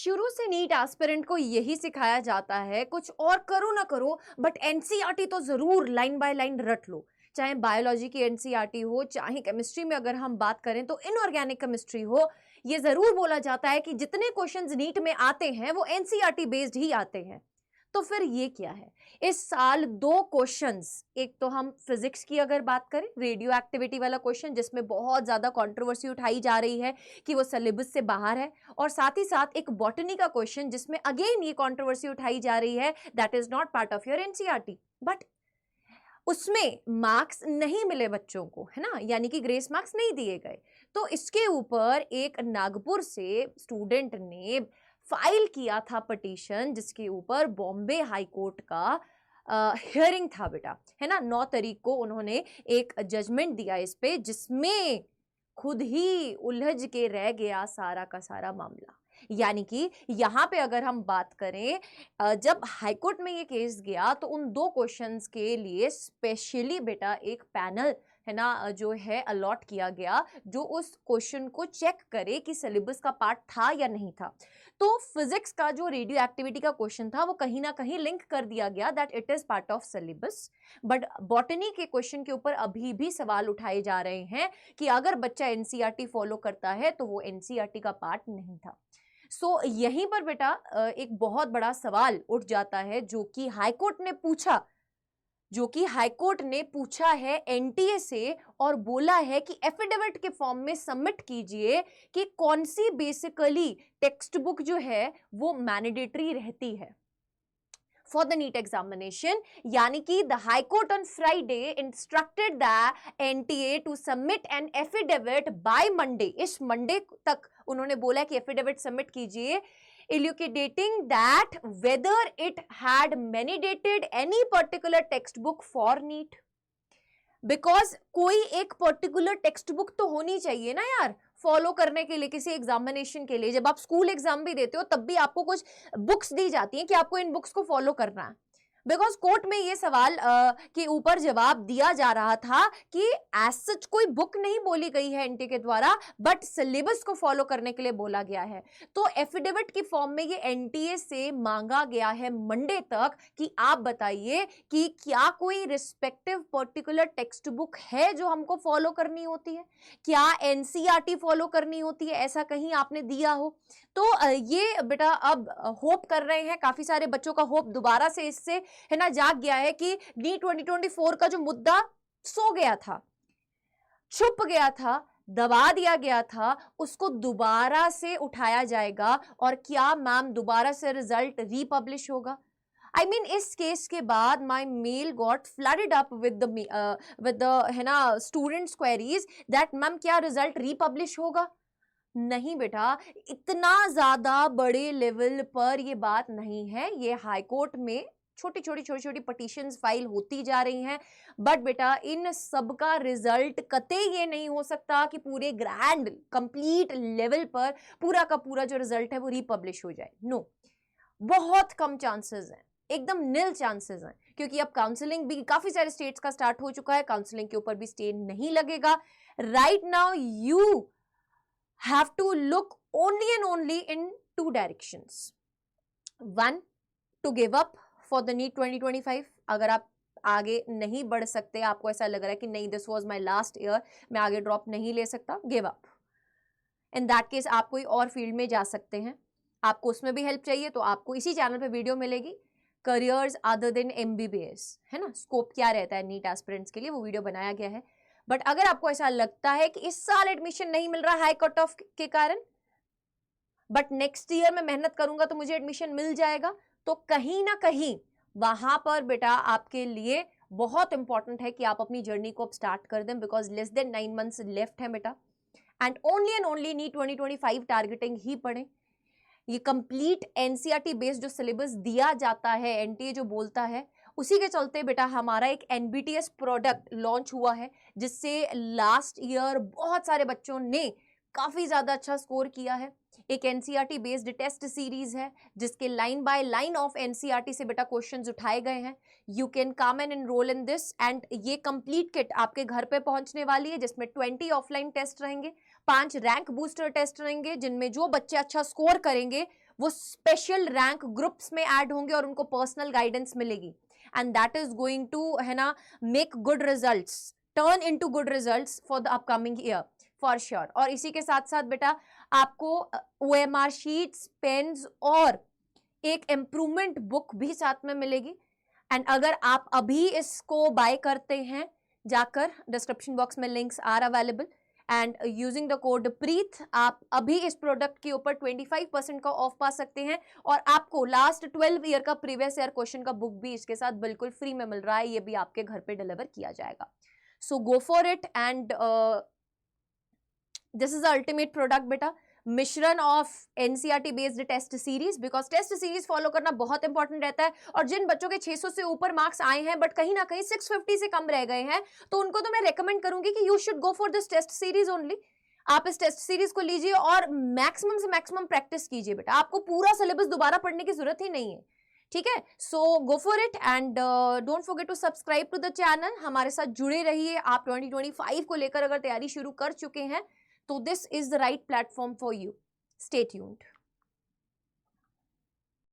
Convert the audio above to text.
शुरू से NEET aspirant को यही सिखाया जाता है, कुछ और करो ना करो बट एनसीईआरटी तो जरूर लाइन बाय लाइन रट लो। चाहे बायोलॉजी की एनसीईआरटी हो, चाहे केमिस्ट्री में अगर हम बात करें तो इनऑर्गेनिक केमिस्ट्री हो, ये जरूर बोला जाता है कि जितने क्वेश्चंस नीट में आते हैं वो एनसीईआरटी बेस्ड ही आते हैं। तो फिर ये क्या है? इस साल दो क्वेश्चंस, एक तो हम फिजिक्स की अगर बात करें, रेडियो एक्टिविटी वाला क्वेश्चन जिसमें बहुत ज्यादा कंट्रोवर्सी उठाई जा रही है कि वो सिलेबस से बाहर है, और साथ ही साथ एक बॉटनी का क्वेश्चन जिसमें अगेन ये कंट्रोवर्सी उठाई जा रही है that is not part of your NCERT, but उसमें मार्क्स नहीं मिले बच्चों को, है ना, यानी कि ग्रेस मार्क्स नहीं दिए गए। तो इसके ऊपर एक नागपुर से स्टूडेंट ने फाइल किया था पिटीशन, जिसके ऊपर बॉम्बे हाई कोर्ट का हियरिंग था बेटा, है ना। 9 तारीख को उन्होंने एक जजमेंट दिया इस पे, जिसमें खुद ही उलझ के रह गया सारा का सारा मामला। यानी कि यहां पे अगर हम बात करें, जब हाईकोर्ट में ये केस गया तो उन दो क्वेश्चंस के लिए स्पेशली बेटा एक पैनल, है ना, जो है अलॉट किया गया, जो उस क्वेश्चन को चेक करे कि सिलेबस का पार्ट था या नहीं था। तो फिजिक्स का जो रेडियो एक्टिविटी का क्वेश्चन था वो कहीं ना कहीं लिंक कर दिया गया that it is part of syllabus, but botany के क्वेश्चन के ऊपर अभी भी सवाल उठाए जा रहे हैं कि अगर बच्चा एनसीईआरटी फॉलो करता है तो वो एनसीईआरटी का पार्ट नहीं था। सो यहीं पर बेटा एक बहुत बड़ा सवाल उठ जाता है जो कि हाईकोर्ट ने पूछा है एनटीए से, और बोला है कि एफिडेविट के फॉर्म में सबमिट कीजिए कि कौन सी बेसिकली टेक्स्ट बुक जो है वो मैंडेटरी रहती है फॉर द नीट एग्जामिनेशन। यानी कि the high court on Friday instructed the NTA to submit an affidavit by Monday. इस मंडे तक उन्होंने बोला कि एफिडेविट सबमिट कीजिए elucidating that whether it had mandated any particular textbook for NEET, because कोई एक पर्टिकुलर टेक्स्ट बुक तो होनी चाहिए ना यार फॉलो करने के लिए किसी एग्जामिनेशन के लिए। जब आप स्कूल एग्जाम भी देते हो तब भी आपको कुछ बुक्स दी जाती हैं कि आपको इन बुक्स को फॉलो करना है। बिकॉज कोर्ट में ये सवाल के ऊपर जवाब दिया जा रहा था कि एज सच कोई बुक नहीं बोली गई है एनटी के द्वारा, बट सिलेबस को फॉलो करने के लिए बोला गया है। तो एफिडेविट की फॉर्म में ये एनटीए से मांगा गया है मंडे तक कि आप बताइए कि क्या कोई रिस्पेक्टिव पर्टिकुलर टेक्स्ट बुक है जो हमको फॉलो करनी होती है, क्या एनसीईआरटी फॉलो करनी होती है, ऐसा कहीं आपने दिया हो। तो ये बेटा अब होप कर रहे हैं, काफी सारे बच्चों का होप दोबारा से इससे, है ना, जाग गया है कि नीट 2024 का जो मुद्दा सो गया था, छुप गया था, दबा दिया गया था, उसको दोबारा से उठाया जाएगा। और क्या मैम दोबारा से रिजल्ट रीपब्लिश होगा? I mean, इस केस के बाद my mail got flooded up with the है ना स्टूडेंट्स क्वेरीज दैट मैम क्या रिजल्ट रीपब्लिश होगा? नहीं बेटा, इतना ज्यादा बड़े लेवल पर ये बात नहीं है। ये हाई कोर्ट में छोटी छोटी पिटीशंस फाइल होती जा रही हैं, बट बेटा इन सब का रिजल्ट कतई ये नहीं हो सकता कि पूरे ग्रैंड कंप्लीट लेवल पर पूरा का पूरा जो रिजल्ट है वो रिपब्लिश हो जाए। नो, बहुत कम चांसेस हैं, एकदम नील चांसेस हैं, क्योंकि अब काउंसलिंग भी काफी सारे स्टेट्स का स्टार्ट हो चुका है, काउंसलिंग के ऊपर भी स्टे नहीं लगेगा। Right now you have to look only and only in 2 directions. One, to give up for the NEET 2025. अगर आप आगे नहीं बढ़ सकते, आपको ऐसा लग रहा है कि नहीं this was my last year, मैं आगे ड्रॉप नहीं ले सकता, give up. In that case आप कोई और फील्ड में जा सकते हैं। आपको उसमें भी हेल्प चाहिए तो आपको इसी चैनल पे वीडियो मिलेगी, करियर्स अदर देन एमबीबीएस, है ना, स्कोप क्या रहता है नीट एस्पिरेंट्स के लिए, वो वीडियो बनाया गया है। बट अगर आपको ऐसा लगता है कि इस साल एडमिशन नहीं मिल रहा हाई कट ऑफ के कारण, बट नेक्स्ट ईयर में मेहनत करूंगा तो मुझे एडमिशन मिल जाएगा, तो कहीं ना कहीं वहां पर बेटा आपके लिए बहुत इंपॉर्टेंट है कि आप अपनी जर्नी को अब स्टार्ट कर दें, because less than 9 months left है बेटा, एंड ओनली नीट 2025 टारगेटिंग ही पढ़े। ये कंप्लीट एनसीईआरटी बेस्ड जो सिलेबस दिया जाता है, एनटीए जो बोलता है, उसी के चलते बेटा हमारा एक एनबीटीएस प्रोडक्ट लॉन्च हुआ है, जिससे लास्ट ईयर बहुत सारे बच्चों ने काफी ज्यादा अच्छा स्कोर किया है। एक एनसीईआरटी बेस्ड टेस्ट सीरीज है जिसके line by line of NCERT से बेटा क्वेश्चंस उठाए गए हैं। You can come and enrol in this, and ये कंप्लीट किट आपके घर पे पहुंचने वाली है, जिसमें 20 ऑफलाइन टेस्ट रहेंगे, 5 रैंक बूस्टर टेस्ट रहेंगे, जिनमें जो बच्चे अच्छा स्कोर करेंगे वो स्पेशल रैंक ग्रुप्स में ऐड होंगे और उनको पर्सनल गाइडेंस मिलेगी, and that is going to, है ना, make good results, turn into good results for the upcoming year for sure. और इसी के साथ साथ बेटा आपको OMR शीट्स, पेन्स और एक इम्प्रूवमेंट बुक भी साथ में मिलेगी। एंड अगर आप अभी इसको बाय करते हैं, जाकर डिस्क्रिप्शन बॉक्स में links are available, and using the code Preet आप अभी इस प्रोडक्ट के ऊपर 25% का ऑफ पा सकते हैं, और आपको लास्ट 12 ईयर का प्रीवियस ईयर क्वेश्चन का बुक भी इसके साथ बिल्कुल फ्री में मिल रहा है, ये भी आपके घर पे डिलीवर किया जाएगा। So go for it, and this is the ultimate product बेटा, मिश्रण of NCERT based test series, because test series follow करना बहुत इंपॉर्टेंट रहता है। और जिन बच्चों के 600 से ऊपर मार्क्स आए हैं बट कहीं ना कहीं 650 से कम रह गए हैं, तो उनको तो मैं रेकमेंड करूंगी कि you should go for this test series only. आप इस टेस्ट सीरीज को लीजिए और मैक्सिमम से मैक्सिमम प्रैक्टिस कीजिए बेटा, आपको पूरा सिलेबस दोबारा पढ़ने की जरूरत ही नहीं है, ठीक है। So go for it, and don't forget to subscribe to the channel, हमारे साथ जुड़े रहिए। आप 2025 को लेकर अगर तैयारी शुरू कर चुके हैं तो this is the right platform for you. Stay tuned.